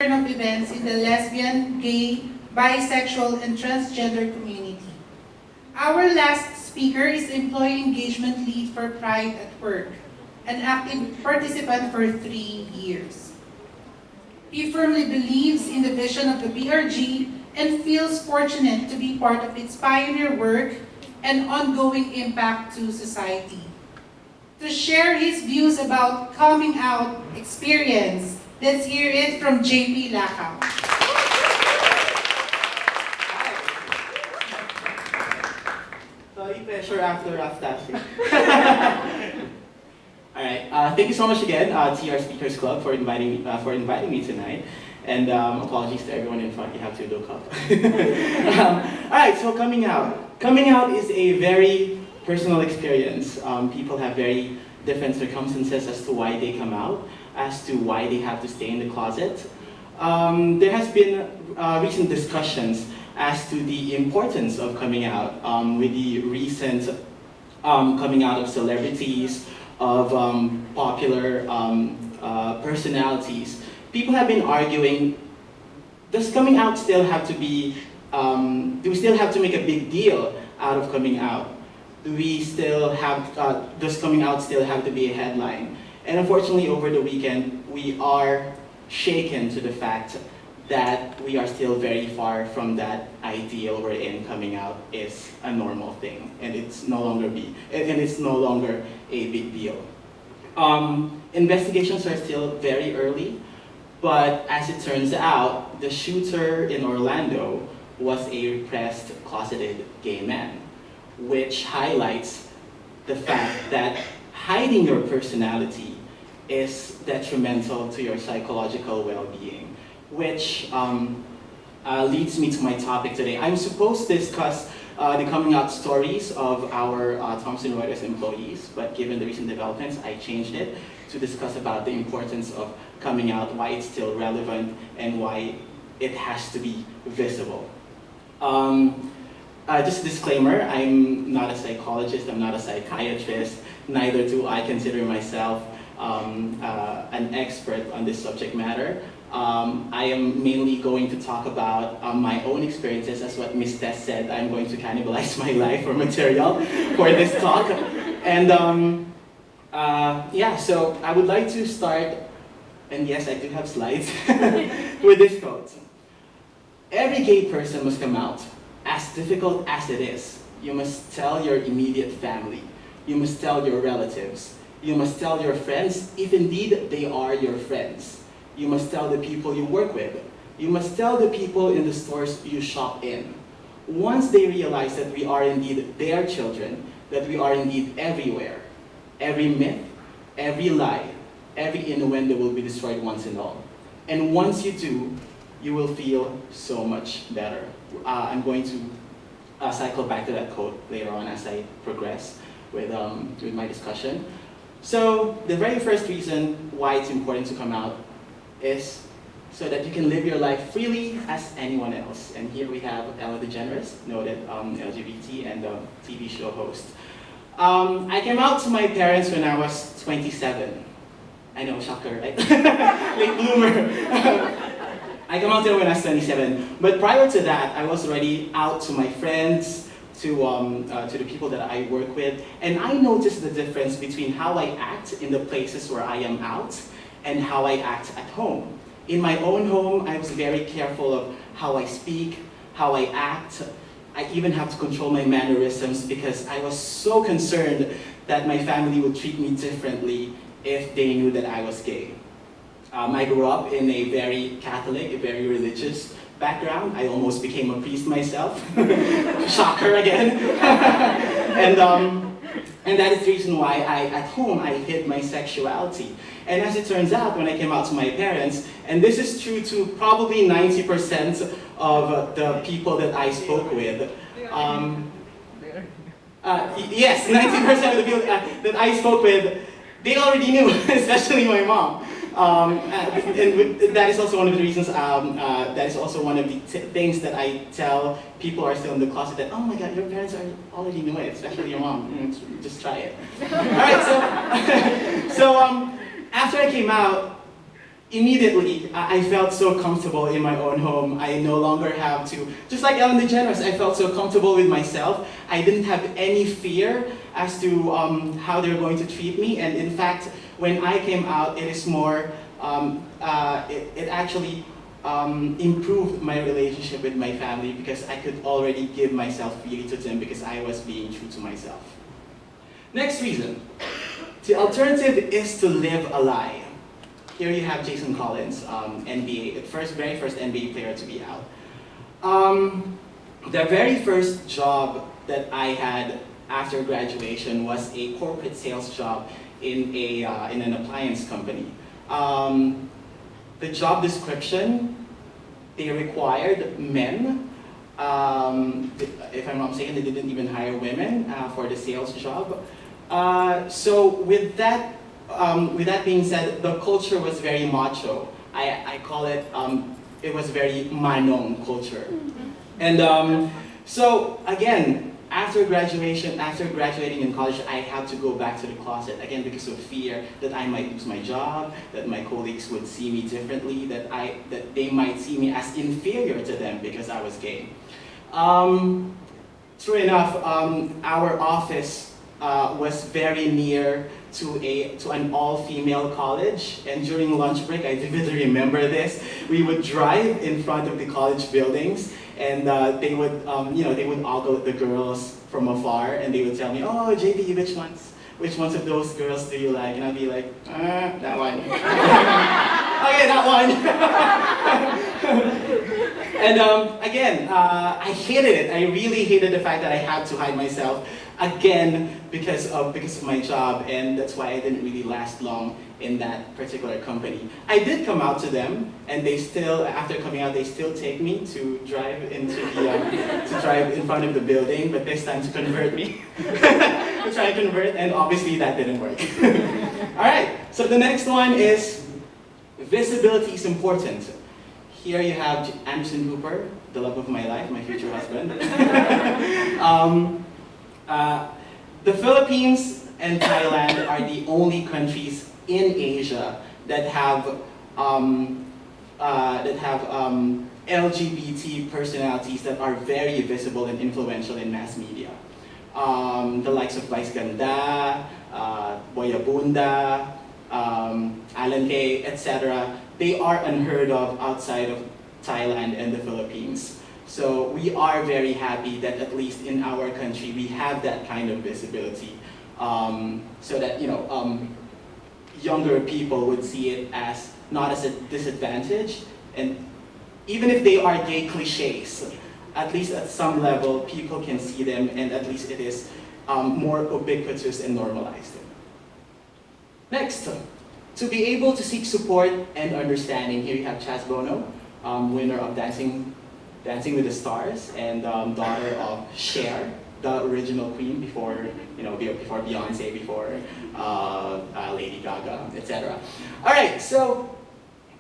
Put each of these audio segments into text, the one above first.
of events in the lesbian, gay, bisexual, and transgender community. Our last speaker is Employee Engagement Lead for Pride at Work, an active participant for 3 years. He firmly believes in the vision of the BRG and feels fortunate to be part of its pioneer work and ongoing impact to society. To share his views about coming out experience, let's hear it from JP Lacap. Sorry, pressure after rough tasking. All right. Thank you so much again, TR Speakers Club, for inviting me tonight. And apologies to everyone in front. You have to look up. All right. So coming out. Coming out is a very personal experience. People have very different circumstances as to why they come out, as to why they have to stay in the closet. There has been recent discussions as to the importance of coming out with the recent coming out of celebrities, of popular personalities. People have been arguing, does coming out still have to be, do we still have to make a big deal out of coming out? Do we still have, does coming out still have to be a headline? And unfortunately, over the weekend, we are shaken to the fact that we are still very far from that ideal wherein coming out is a normal thing, and it's no longer a big deal. Investigations are still very early, but as it turns out, the shooter in Orlando was a repressed, closeted gay man, which highlights the fact that hiding your personality is detrimental to your psychological well-being, which leads me to my topic today. I'm supposed to discuss the coming out stories of our Thomson Reuters employees, but given the recent developments, I changed it to discuss about the importance of coming out, why it's still relevant, and why it has to be visible. Just a disclaimer, I'm not a psychologist, I'm not a psychiatrist, neither do I consider myself an expert on this subject matter. I am mainly going to talk about my own experiences. As what Ms. Tess said, I'm going to cannibalize my life for material for this talk. And yeah, so I would like to start, and yes, I do have slides, with this quote. Every gay person must come out. As difficult as it is, you must tell your immediate family. You must tell your relatives. You must tell your friends, if indeed they are your friends. You must tell the people you work with. You must tell the people in the stores you shop in. Once they realize that we are indeed their children, that we are indeed everywhere, every myth, every lie, every innuendo will be destroyed once and all. And once you do, you will feel so much better. I'm going to cycle back to that quote later on as I progress with my discussion. So the very first reason why it's important to come out is so that you can live your life freely as anyone else. And here we have Ellen DeGeneres, noted LGBT and TV show host. I came out to my parents when I was 27. I know, shocker, right? Late bloomer. I came out to them when I was 27. But prior to that, I was already out to my friends, to the people that I work with, and I noticed the difference between how I act in the places where I am out and how I act at home. In my own home, I was very careful of how I speak, how I act. I even have to control my mannerisms because I was so concerned that my family would treat me differently if they knew that I was gay. I grew up in a very Catholic, a very religious background. I almost became a priest myself. Shocker again. And that is the reason why at home I hid my sexuality. And as it turns out, when I came out to my parents, and this is true to probably 90% of the people that I spoke with, yes, 90% of the people that I spoke with, they already knew, especially my mom. And that is also one of the reasons, that is also one of the things that I tell people who are still in the closet that, oh my God, your parents already knew it, especially your mom. Just try it. All right, so, after I came out, immediately, I felt so comfortable in my own home. I no longer have to, just like Ellen DeGeneres, I felt so comfortable with myself. I didn't have any fear as to how they're going to treat me. And in fact, when I came out, it is more, it actually improved my relationship with my family because I could already give myself freely to them because I was being true to myself. Next reason, the alternative is to live a lie. Here you have Jason Collins, NBA, the very first NBA player to be out. The very first job that I had after graduation was a corporate sales job in an appliance company. The job description, they required men. If I'm not mistaken, they didn't even hire women for the sales job. So with that being said, the culture was very macho. I call it, it was very manong culture. And so again, after graduating in college, I had to go back to the closet, again because of fear that I might lose my job, that my colleagues would see me differently, that they might see me as inferior to them because I was gay. True enough, our office was very near to an all-female college, and during lunch break, I vividly remember this. We would drive in front of the college buildings, and they would, they would ogle the girls from afar, and they would tell me, "Oh, JP, which ones of those girls do you like?" And I'd be like, "That one." Okay, that one. And again, I hated it. I really hated the fact that I had to hide myself. Again, because of my job, and that's why I didn't really last long in that particular company. I did come out to them, and they still, after coming out, they still take me to drive into the, to drive in front of the building, but this time to convert me, to try and convert, and obviously that didn't work. All right, so the next one is visibility is important. Here you have Anderson Cooper, the love of my life, my future husband. The Philippines and Thailand are the only countries in Asia that have LGBT personalities that are very visible and influential in mass media. The likes of Vice Ganda, Boyabunda, Alan Kay, etc. They are unheard of outside of Thailand and the Philippines. So we are very happy that at least in our country we have that kind of visibility, so that younger people would see it as not as a disadvantage, and even if they are gay cliches, at least at some level people can see them, and at least it is more ubiquitous and normalized. Next, to be able to seek support and understanding, here you have Chaz Bono, winner of Dancing with the Stars, and daughter of Cher, the original queen before Beyonce, before Lady Gaga, etc. All right, so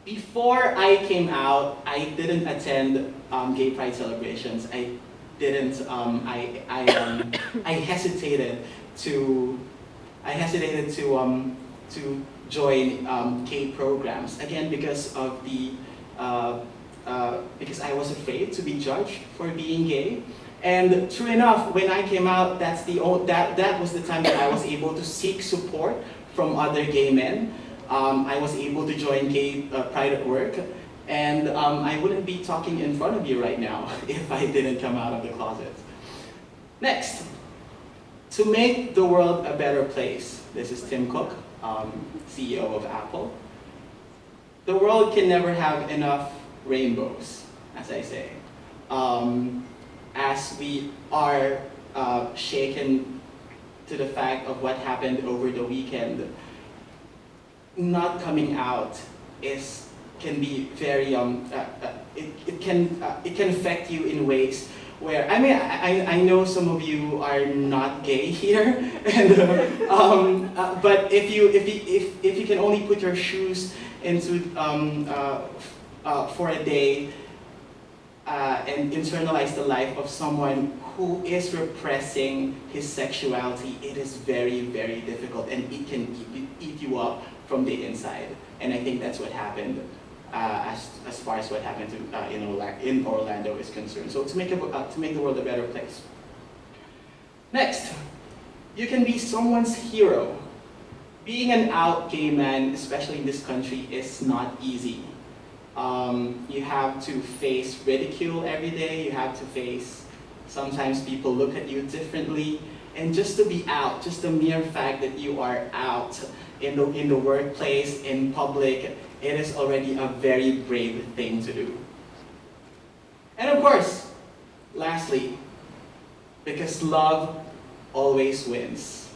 before I came out, I didn't attend gay pride celebrations. I didn't. I hesitated to join gay programs, again because of the. Because I was afraid to be judged for being gay. And true enough, when I came out, that was the time that I was able to seek support from other gay men. I was able to join gay pride at work, and I wouldn't be talking in front of you right now if I didn't come out of the closet. Next, to make the world a better place. This is Tim Cook, CEO of Apple. The world can never have enough rainbows, as I say. As we are shaken to the fact of what happened over the weekend, not coming out can be very it can affect you in ways where I know some of you are not gay here, and but if you can only put your shoes into for a day and internalize the life of someone who is repressing his sexuality, it is very, very difficult, and it can eat you up from the inside. And I think that's what happened as far as what happened to, in Orlando is concerned. So to make the world a better place. Next, you can be someone's hero. Being an out gay man, especially in this country, is not easy. You have to face ridicule every day. You have to face, sometimes people look at you differently. And just to be out, just the mere fact that you are out in the workplace, in public, it is already a very brave thing to do. And of course, lastly, because love always wins.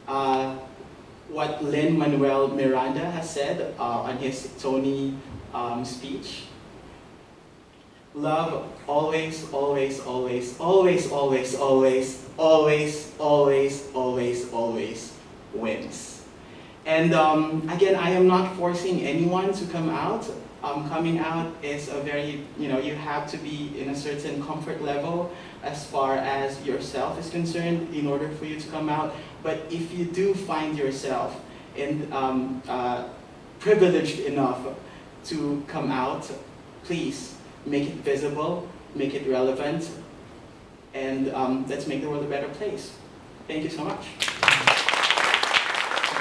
What Lin-Manuel Miranda has said on his Tony speech, love always, always, always, always, always, always, always, always, always, always wins. And again, I am not forcing anyone to come out. Coming out is a very, you have to be in a certain comfort level as far as yourself is concerned in order for you to come out. But if you do find yourself privileged enough to come out, please make it visible, make it relevant, and let's make the world a better place. Thank you so much.